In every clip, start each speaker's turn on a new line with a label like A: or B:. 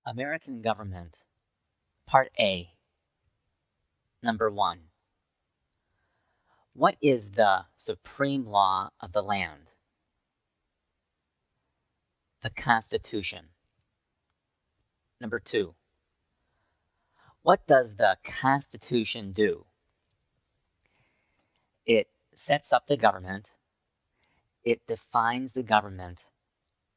A: American Government, Part A, Number 1. What is the supreme law of the land? The Constitution. Number 2. What does the Constitution do? It sets up the government, it defines the government,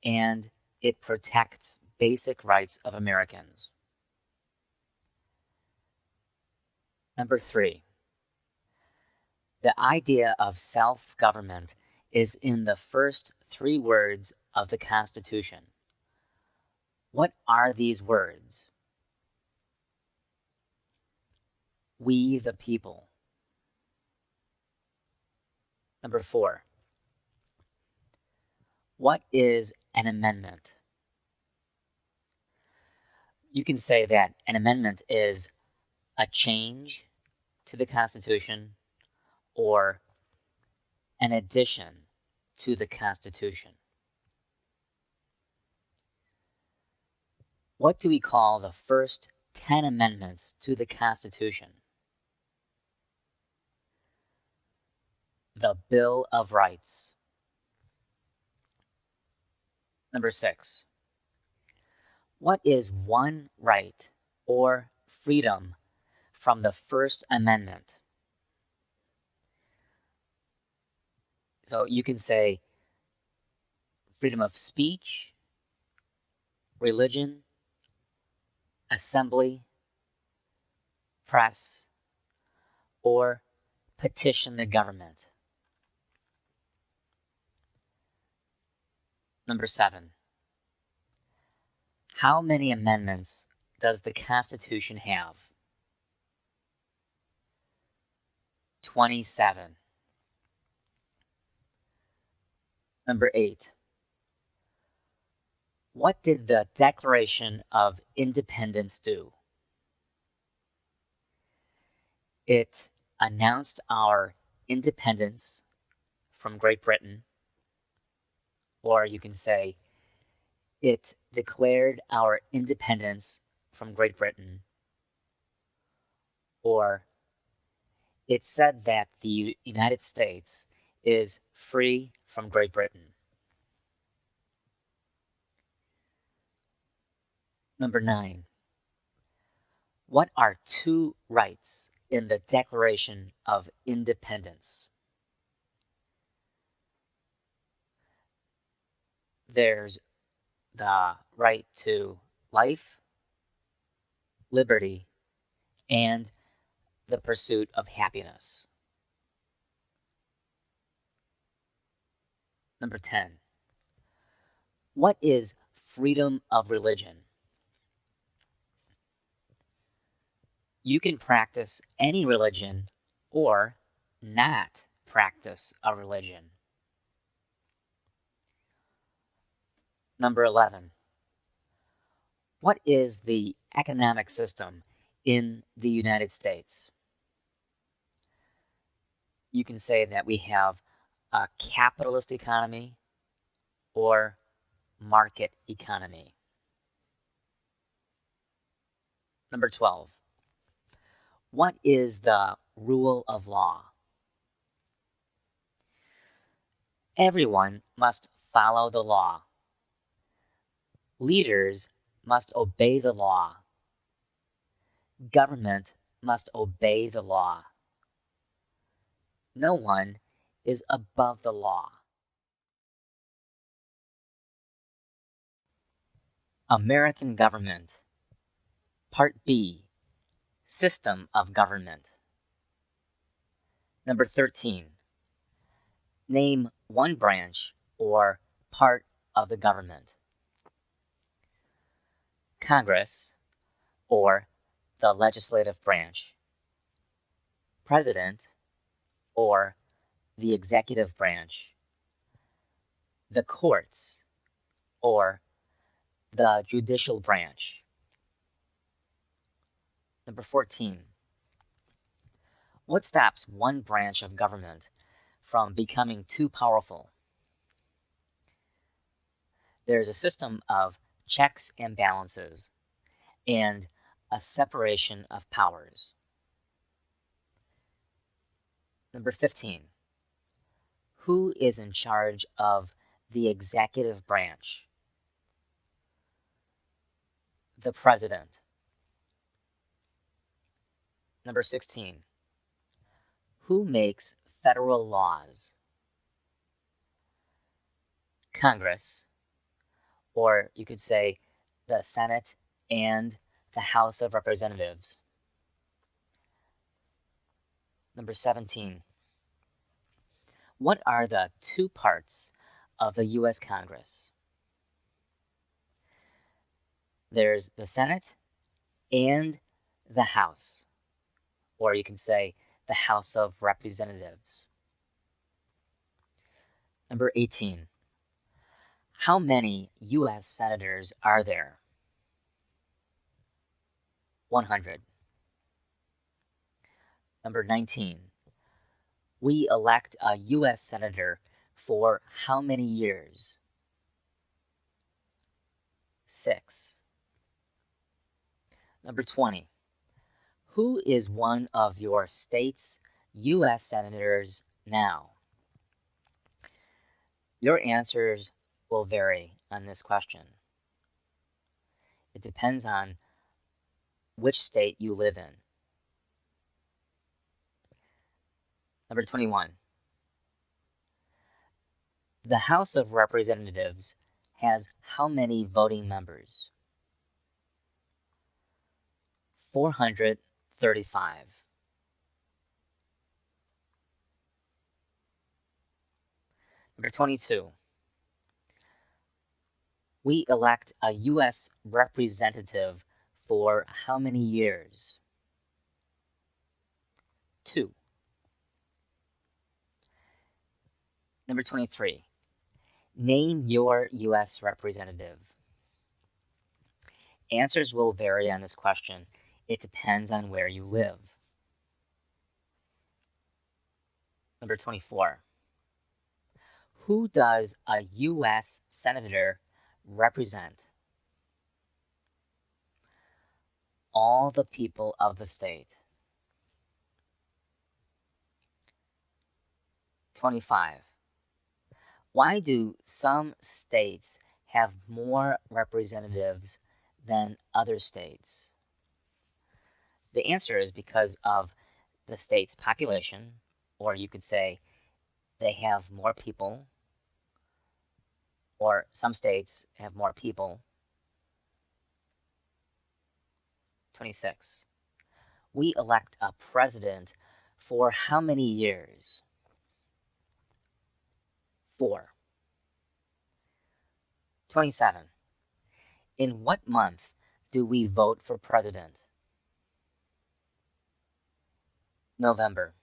A: and it protects basic rights of Americans. Number 3. The idea of self-government is in the first 3 words of the Constitution. What are these words? We the people. Number 4. What is an amendment? You can say that an amendment is a change to the Constitution or an addition to the Constitution. What do we call the first 10 amendments to the Constitution? The Bill of Rights. Number 6. What is one right or freedom from the First Amendment? So you can say freedom of speech, religion, assembly, press, or petition the government. Number 7. How many amendments does the Constitution have? 27. Number 8. What did the Declaration of Independence do? It announced our independence from Great Britain, or you can say it declared our independence from Great Britain, or it said that the United States is free from Great Britain. Number 9. What are 2 rights in the Declaration of Independence? There's the right to life, liberty, and the pursuit of happiness. Number 10. What is freedom of religion? You can practice any religion or not practice a religion. Number 11. What is the economic system in the United States? You can say that we have a capitalist economy or market economy. Number 12. What is the rule of law? Everyone must follow the law. Leaders must obey the law. Government must obey the law. No one is above the law. American Government, Part B, System of Government. Number 13. Name one branch or part of the government. Congress, or the legislative branch. President, or the executive branch. The courts, or the judicial branch. Number 14. What stops one branch of government from becoming too powerful? There's a system of checks and balances and a separation of powers. Number 15. Who is in charge of the executive branch? The President. Number 16. Who makes federal laws? Congress, or you could say the Senate and the House of Representatives. Number 17. What are the two parts of the U.S. Congress? There's the Senate and the House, or you can say the House of Representatives. Number 18. How many U.S. senators are there? 100. Number 19. We elect a U.S. senator for how many years? 6. Number 20. Who is one of your state's U.S. senators now? Your answers will vary on this question. It depends on which state you live in. Number 21. The House of Representatives has how many voting members? 435. Number 22. We elect a U.S. representative for how many years? 2. Number 23. Name your U.S. representative. Answers will vary on this question. It depends on where you live. Number 24. Who does a U.S. senator represent? All the people of the state. 25. Why do some states have more representatives than other states? The answer is because of the state's population, or you could say they have more people, or some states have more people. 26. We elect a president for how many years? 4. 27. In what month do we vote for president? November.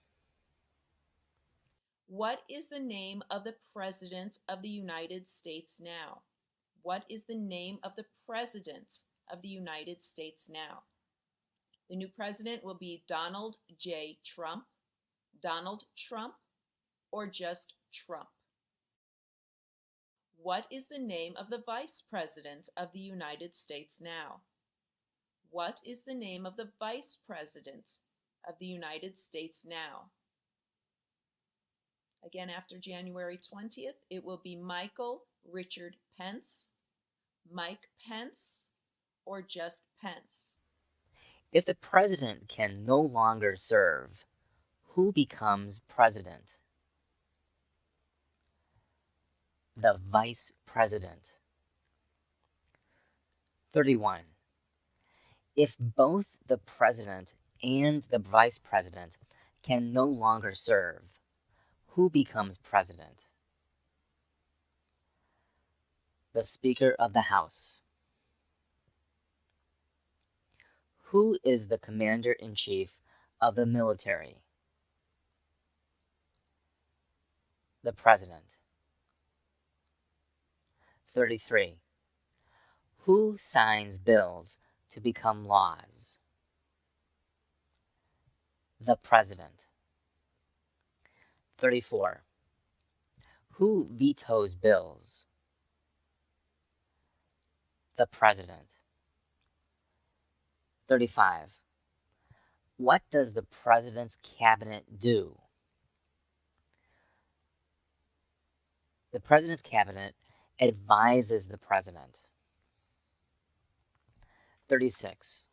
B: What is the name of the President of the United States now? What is the name of the President of the United States now? The new president will be Donald J. Trump, Donald Trump, or just Trump. What is the name of the Vice President of the United States now? What is the name of the Vice President of the United States now? Again, after January 20th, it will be Michael Richard Pence, Mike Pence, or just Pence.
A: If the president can no longer serve, who becomes president? The vice president. 31. If both the president and the vice president can no longer serve, who becomes president? The Speaker of the House. Who is the commander-in-chief of the military? The President. 33. Who signs bills to become laws? The President. 34. Who vetoes bills? The President. 35. What does the President's Cabinet do? The President's Cabinet advises the President. 36.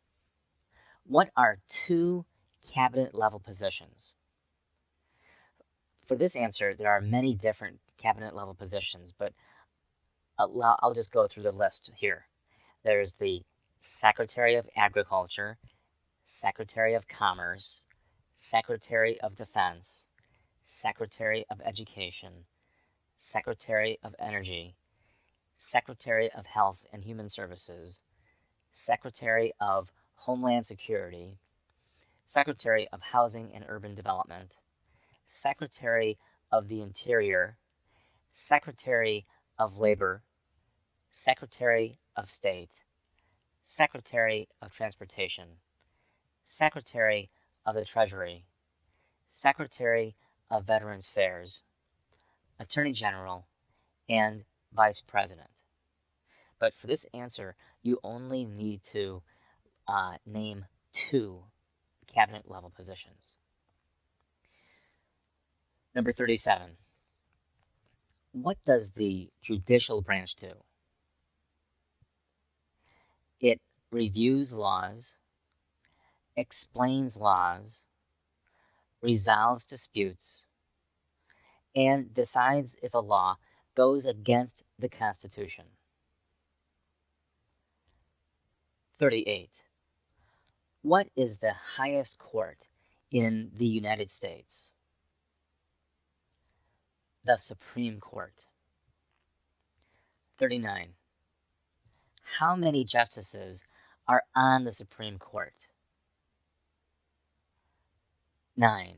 A: What are two cabinet-level positions? For this answer, there are many different cabinet-level positions, but I'll just go through the list here. There's the Secretary of Agriculture, Secretary of Commerce, Secretary of Defense, Secretary of Education, Secretary of Energy, Secretary of Health and Human Services, Secretary of Homeland Security, Secretary of Housing and Urban Development, Secretary of the Interior, Secretary of Labor, Secretary of State, Secretary of Transportation, Secretary of the Treasury, Secretary of Veterans Affairs, Attorney General, and Vice President. But for this answer, you only need to name two cabinet-level positions. Number 37. What does the judicial branch do? It reviews laws, explains laws, resolves disputes, and decides if a law goes against the Constitution. 38. What is the highest court in the United States? The Supreme Court. 39. How many justices are on the Supreme Court? 9.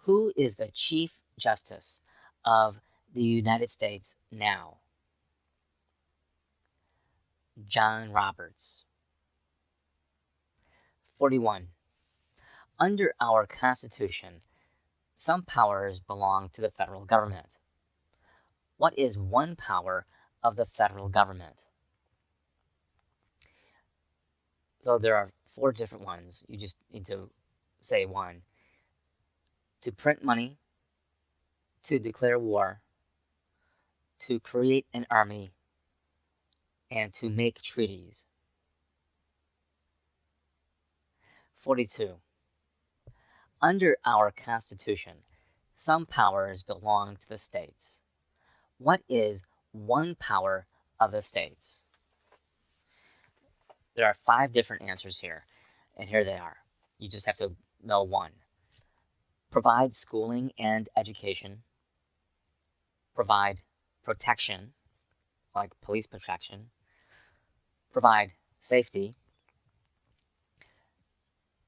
A: Who is the Chief Justice of the United States now? John Roberts. 41. Under our Constitution, some powers belong to the federal government. What is one power of the federal government? So there are 4 different ones. You just need to say one. To print money, to declare war, to create an army, and to make treaties. 42. Under our Constitution, some powers belong to the states. What is one power of the states? There are 5 different answers here, and here they are. You just have to know one. Provide schooling and education. Provide protection, like police protection. Provide safety.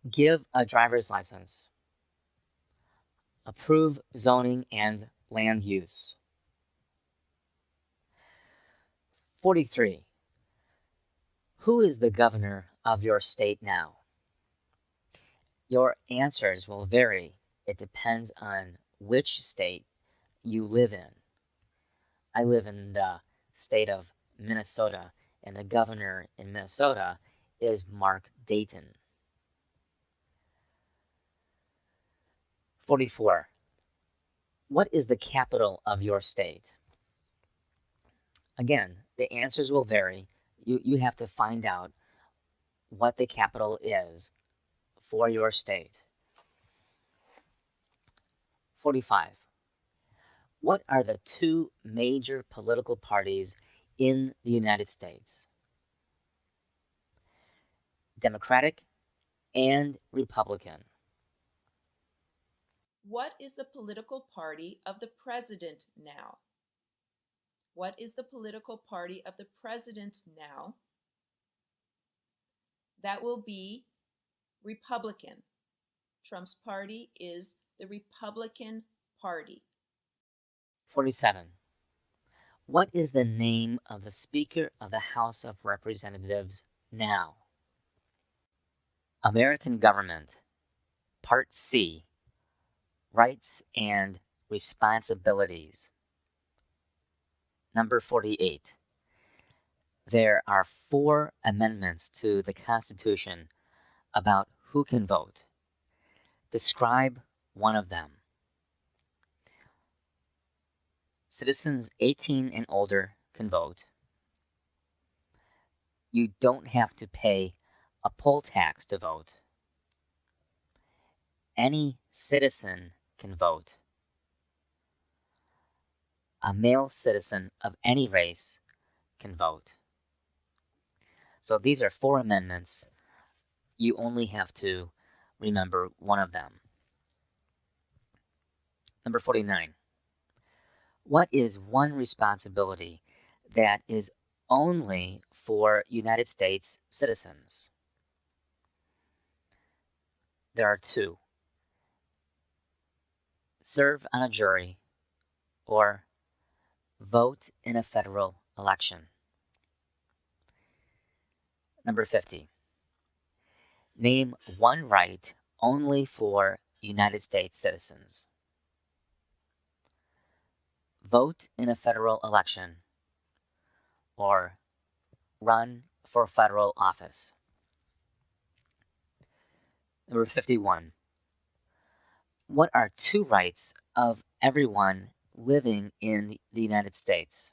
A: Give a driver's license. Approve zoning and land use. 43. Who is the governor of your state now? Your answers will vary. It depends on which state you live in. I live in the state of Minnesota, and the governor in Minnesota is Mark Dayton. 44. What is the capital of your state? Again, the answers will vary. You have to find out what the capital is for your state. 45. What are the 2 major political parties in the United States? Democratic and Republican.
B: What is the political party of the president now? What is the political party of the president now? That will be Republican. Trump's party is the Republican Party.
A: 47. What is the name of the Speaker of the House of Representatives now? American Government. Part C. Rights and Responsibilities. Number 48. There are 4 amendments to the Constitution about who can vote. Describe one of them. Citizens 18 and older can vote. You don't have to pay a poll tax to vote. Any citizen can vote. A male citizen of any race can vote. So these are 4 amendments. You only have to remember one of them. Number 49. What is one responsibility that is only for United States citizens? There are 2. Serve on a jury or vote in a federal election. Number 50. Name one right only for United States citizens. Vote in a federal election or run for federal office. Number 51. What are 2 rights of everyone living in the United States?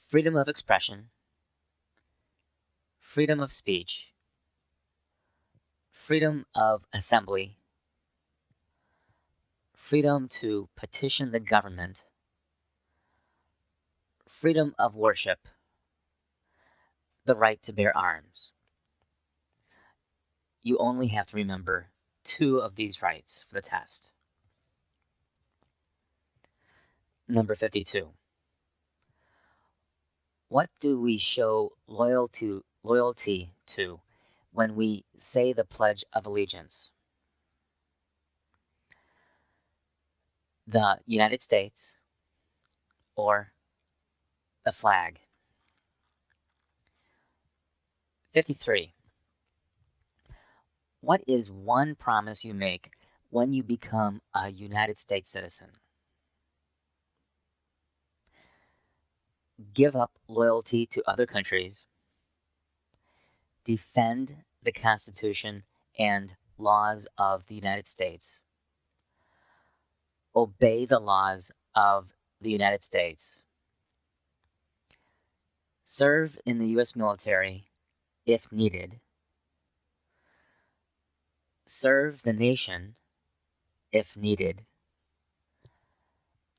A: Freedom of expression, freedom of speech, freedom of assembly, freedom to petition the government, freedom of worship, the right to bear arms. You only have to remember 2 of these rights for the test. Number 52. What do we show loyalty to when we say the Pledge of Allegiance? The United States or the flag? 53. What is one promise you make when you become a United States citizen? Give up loyalty to other countries, defend the Constitution and laws of the United States, obey the laws of the United States, serve in the U.S. military if needed, serve the nation if needed,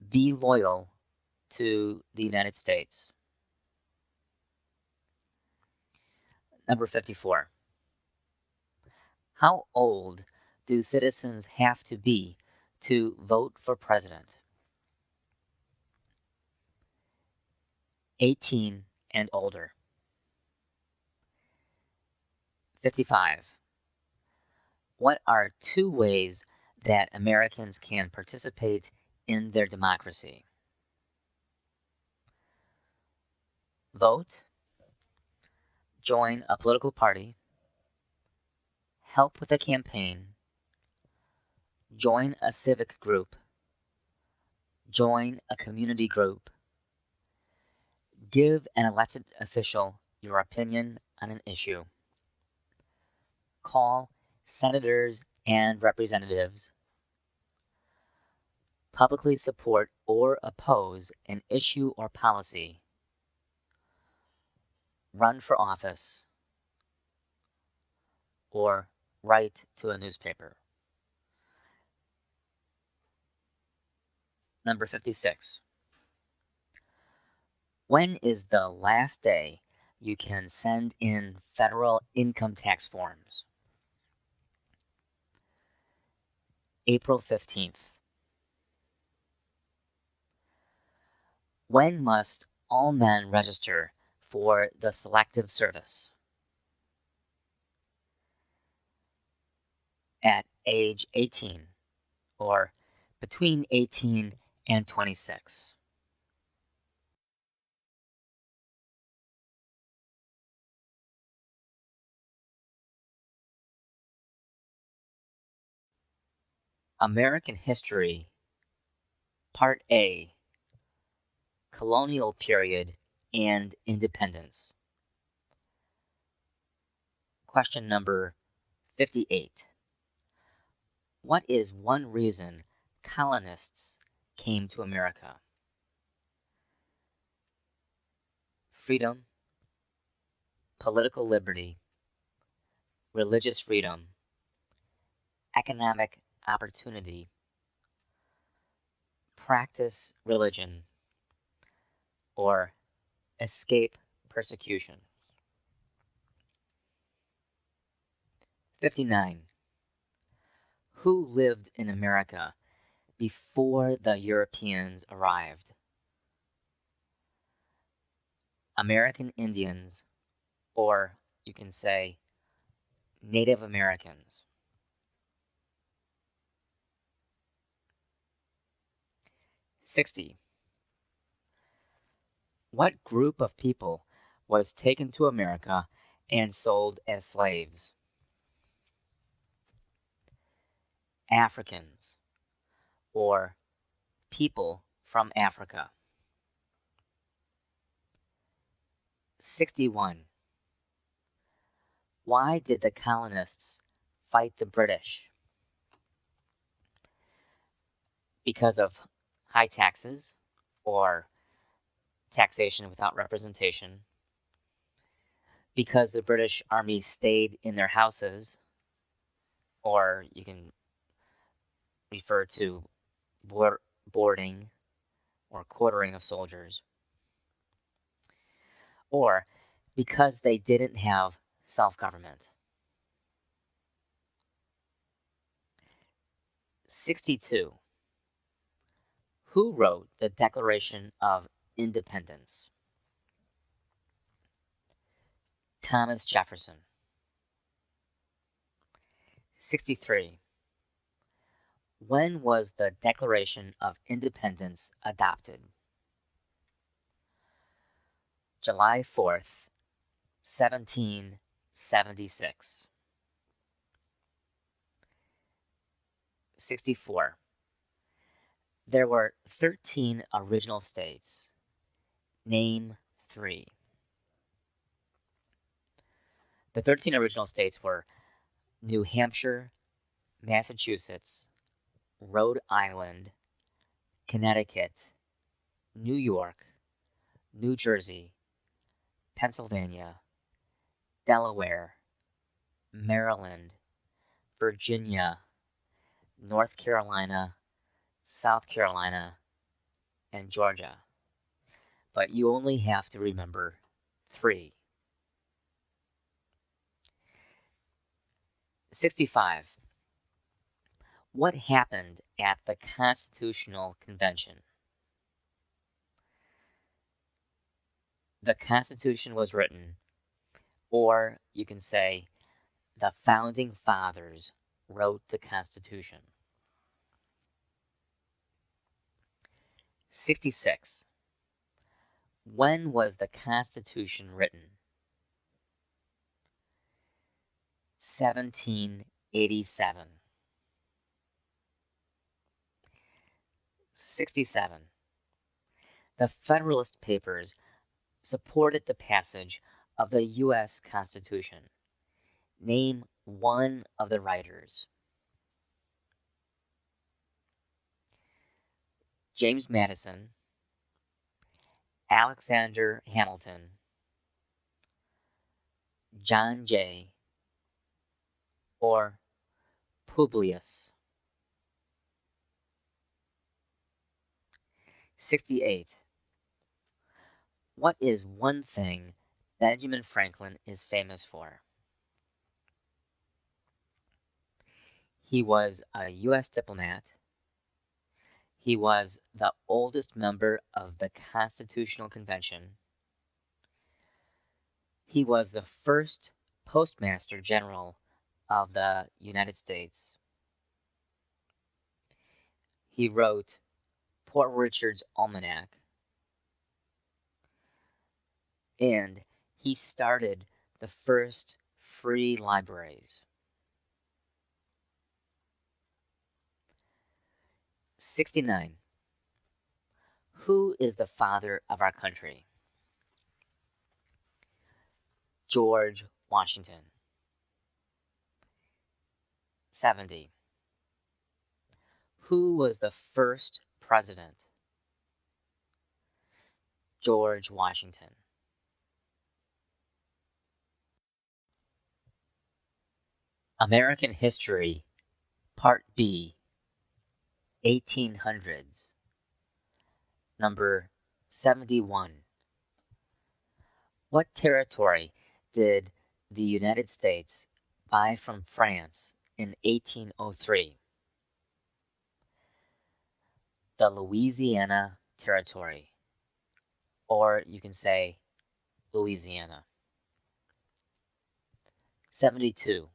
A: be loyal to the United States. Number 54. How old do citizens have to be to vote for president? 18 and older. 55. What are 2 ways that Americans can participate in their democracy? Vote, join a political party, help with a campaign, join a civic group, join a community group, give an elected official your opinion on an issue, call senators and representatives, publicly support or oppose an issue or policy, run for office, or write to a newspaper. Number 56. When is the last day you can send in federal income tax forms? April 15th. When must all men register for the Selective Service? At age 18 or between 18 and 26. American History, Part A, colonial period, and independence. Question number 58. What is one reason colonists came to America? Freedom, political liberty, religious freedom, economic opportunity, practice religion, or escape persecution. 59. Who lived in America before the Europeans arrived? American Indians, or you can say Native Americans. 60. What group of people was taken to America and sold as slaves? Africans, or people from Africa. 61. Why did the colonists fight the British? Because of high taxes, or taxation without representation, because the British Army stayed in their houses, or you can refer to boarding or quartering of soldiers, or because they didn't have self-government. 62. Who wrote the Declaration of Independence? Thomas Jefferson. 63. When was the Declaration of Independence adopted? July 4th, 1776. 64. There were 13 original states. Name 3. The 13 original states were New Hampshire, Massachusetts, Rhode Island, Connecticut, New York, New Jersey, Pennsylvania, Delaware, Maryland, Virginia, North Carolina, South Carolina, and Georgia. But you only have to remember 3. 65. What happened at the Constitutional Convention? The Constitution was written, or you can say the Founding Fathers wrote the Constitution. 66. When was the Constitution written? 1787. 67. The Federalist Papers supported the passage of the U.S. Constitution. Name one of the writers. James Madison, Alexander Hamilton, John Jay, or Publius. 68. What is one thing Benjamin Franklin is famous for? He was a U.S. diplomat. He was the oldest member of the Constitutional Convention. He was the first Postmaster General of the United States. He wrote Poor Richard's Almanac. And he started the first free libraries. 69. Who is the father of our country? George Washington. 70. Who was the first president? George Washington. American History, Part B, 1800s. Number 71. What territory did the United States buy from France in 1803? The Louisiana Territory, or you can say Louisiana. 72.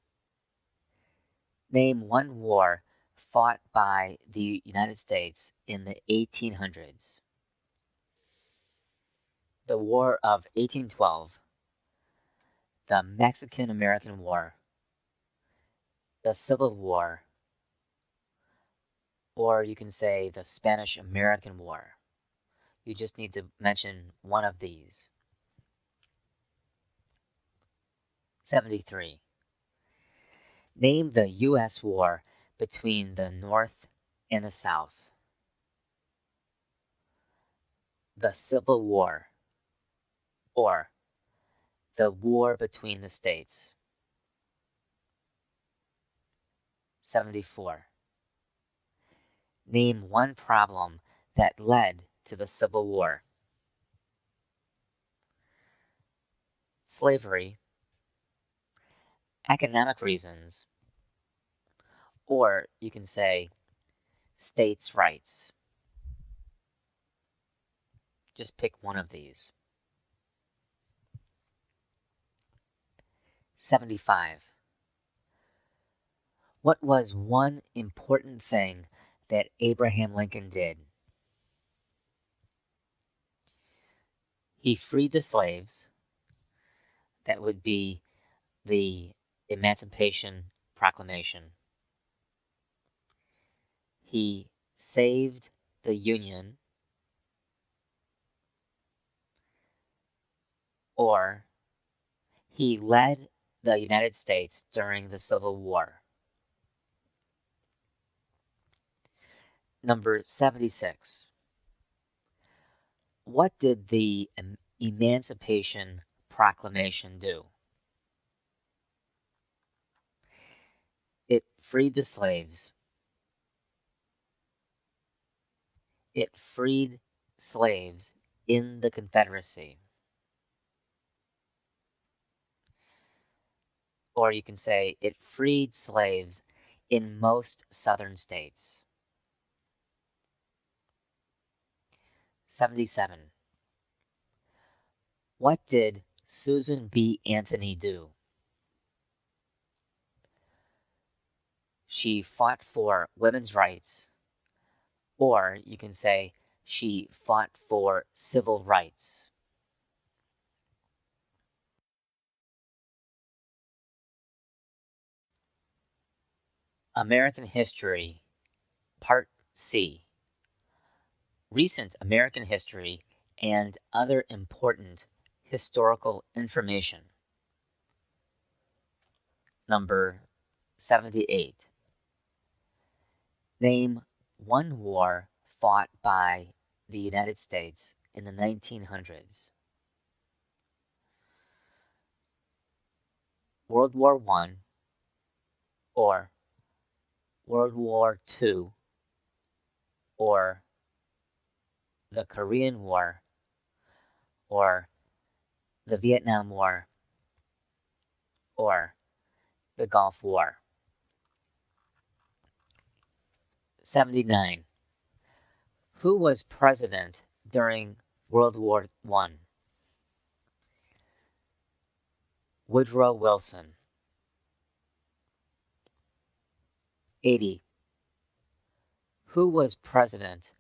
A: Name one war fought by the United States in the 1800s. The War of 1812, the Mexican-American War, the Civil War, or you can say the Spanish-American War. You just need to mention one of these. 73. Name the U.S. war between the North and the South. The Civil War, or the War between the States. 74. Name one problem that led to the Civil War. Slavery, economic reasons, or you can say states' rights. Just pick one of these. 75. What was one important thing that Abraham Lincoln did? He freed the slaves. That would be the Emancipation Proclamation. He saved the Union, or he led the United States during the Civil War. Number 76. What did the Emancipation Proclamation do? It freed the slaves. It freed slaves in the Confederacy. Or you can say it freed slaves in most southern states. 77. What did Susan B. Anthony do? She fought for women's rights, or you can say she fought for civil rights. American History, Part C. Recent American history and other important historical information. Number 78. Name one war fought by the United States in the 1900s. World War I, or World War II, or the Korean War, or the Vietnam War, or the Gulf War. 79. Who was president during World War I? Woodrow Wilson. 80. Who was president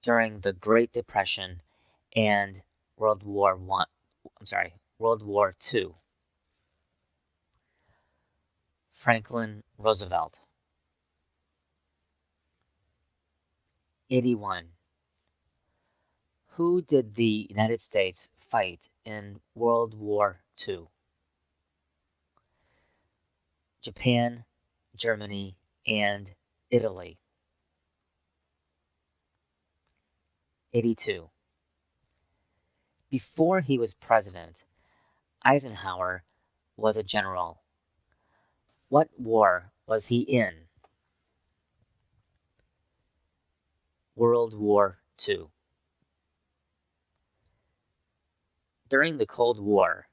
A: during the Great Depression and World War II? Franklin Roosevelt. 81. Who did the United States fight in World War II? Japan, Germany, and Italy. 82. Before he was president, Eisenhower was a general. What war was he in? World War II. During the Cold War,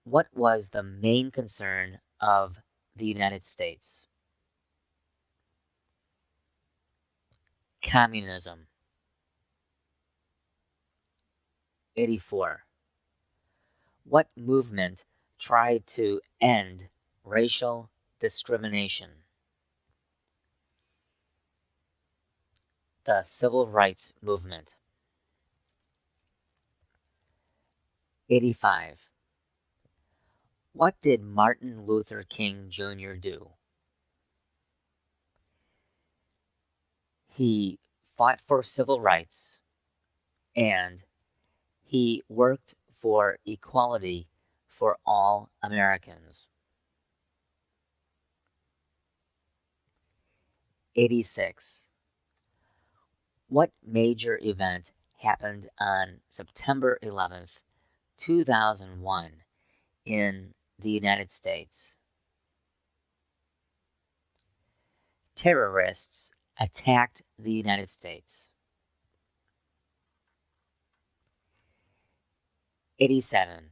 A: what was the main concern of the United States? Communism. 84. What movement tried to end racial discrimination? The Civil Rights Movement. 85. What did Martin Luther King Jr. do? He fought for civil rights and he worked for equality for all Americans. 86. What major event happened on September 11th, 2001 in the United States? Terrorists attacked the United States. 87.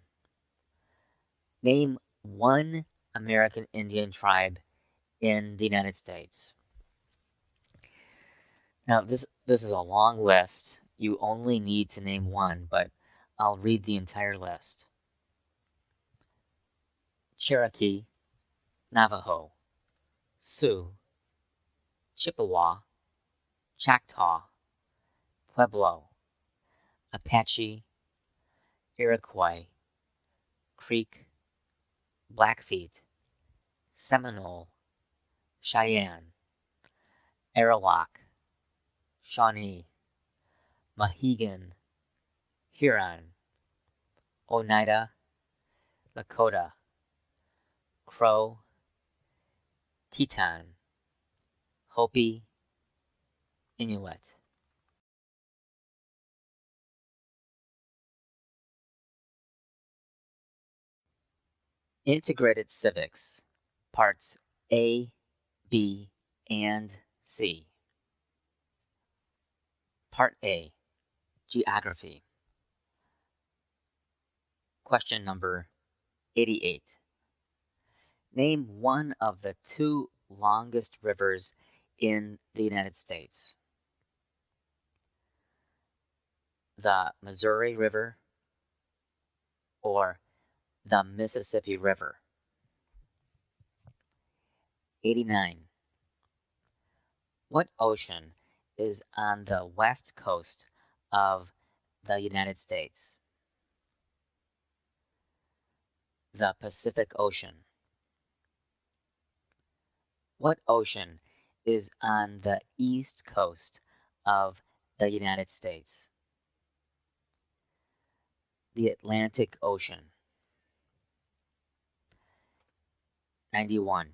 A: Name one American Indian tribe in the United States. Now, this is a long list. You only need to name one, but I'll read the entire list. Cherokee, Navajo, Sioux, Chippewa, Choctaw, Pueblo, Apache, Iroquois, Creek, Blackfeet, Seminole, Cheyenne, Arawak, Shawnee, Mohegan, Huron, Oneida, Lakota, Crow, Teton, Hopi, Inuit. Integrated Civics, Parts A, B, and C. Part A, Geography. Question number 88. Name one of the two longest rivers in the United States. The Missouri River or the Mississippi River. 89. What ocean is on the west coast of the United States? The Pacific Ocean. What ocean is on the east coast of the United States? The Atlantic Ocean. 91.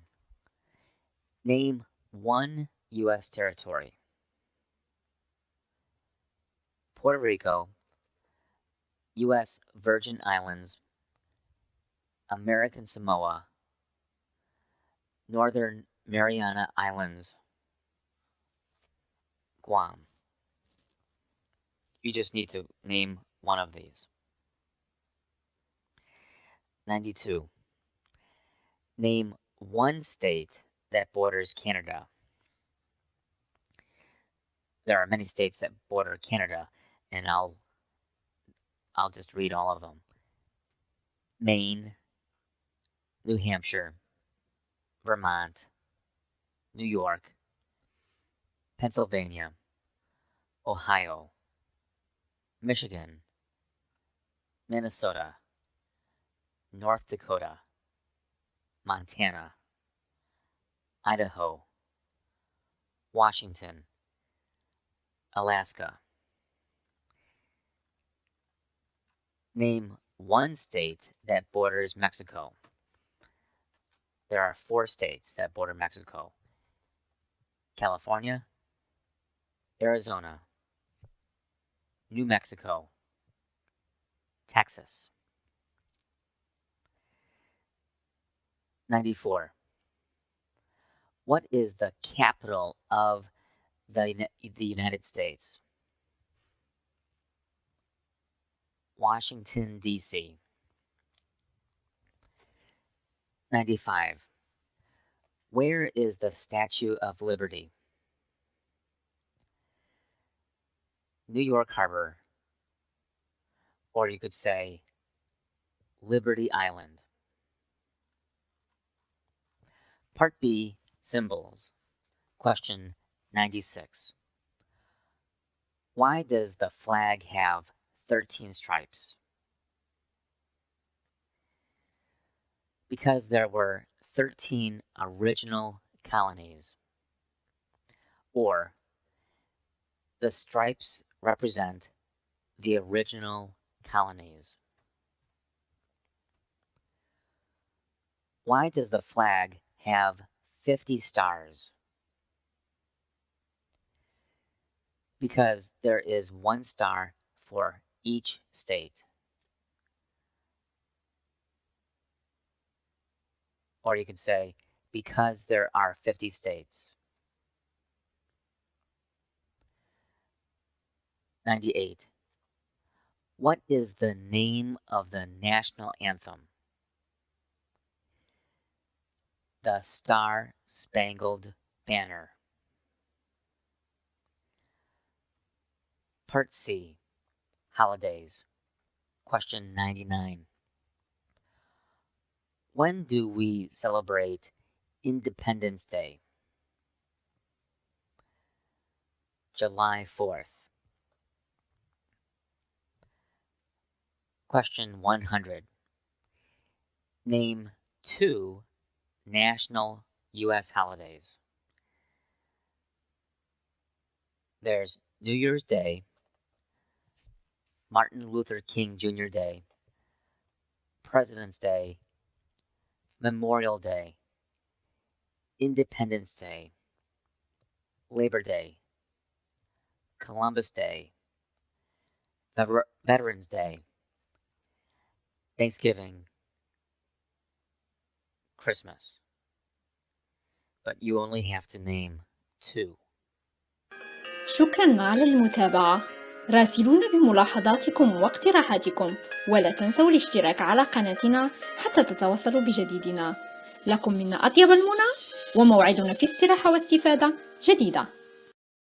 A: Name one U.S. territory. Puerto Rico, U.S. Virgin Islands, American Samoa, Northern Mariana Islands, Guam. You just need to name one of these. 92. Name one state that borders Canada. There are many states that border Canada, and I'll just read all of them. Maine, New Hampshire, Vermont, New York, Pennsylvania, Ohio, Michigan, Minnesota, North Dakota, Montana, Idaho, Washington, Alaska. Name one state that borders Mexico. There are 4 states that border Mexico: California, Arizona, New Mexico, Texas. 94. What is the capital of the United States? Washington, D.C. 95. Where is the Statue of Liberty? New York Harbor, or you could say Liberty Island. Part B, Symbols. Question 96. Why does the flag have 13 stripes? Because there were 13 original colonies, or the stripes represent the original colonies. Why does the flag have 50 stars? Because there is 1 star for each state. Or you could say, because there are 50 states. 98. What is the name of the national anthem? The Star-Spangled Banner. Part C, Holidays. Question 99. When do we celebrate Independence Day? July 4th. Question 100. Name 2 national U.S. holidays. There's New Year's Day, Martin Luther King Jr. Day, President's Day, Memorial Day, Independence Day, Labor Day, Columbus Day, Veterans Day, Thanksgiving, Christmas. But you only have to name 2.
C: شكراً على المتابعة. راسلونا بملاحظاتكم واقتراحاتكم، ولا تنسوا الاشتراك على قناتنا حتى تتواصلوا بجديدنا. لكم منا أطيب المنى، وموعدنا في استراحة واستفادة جديدة.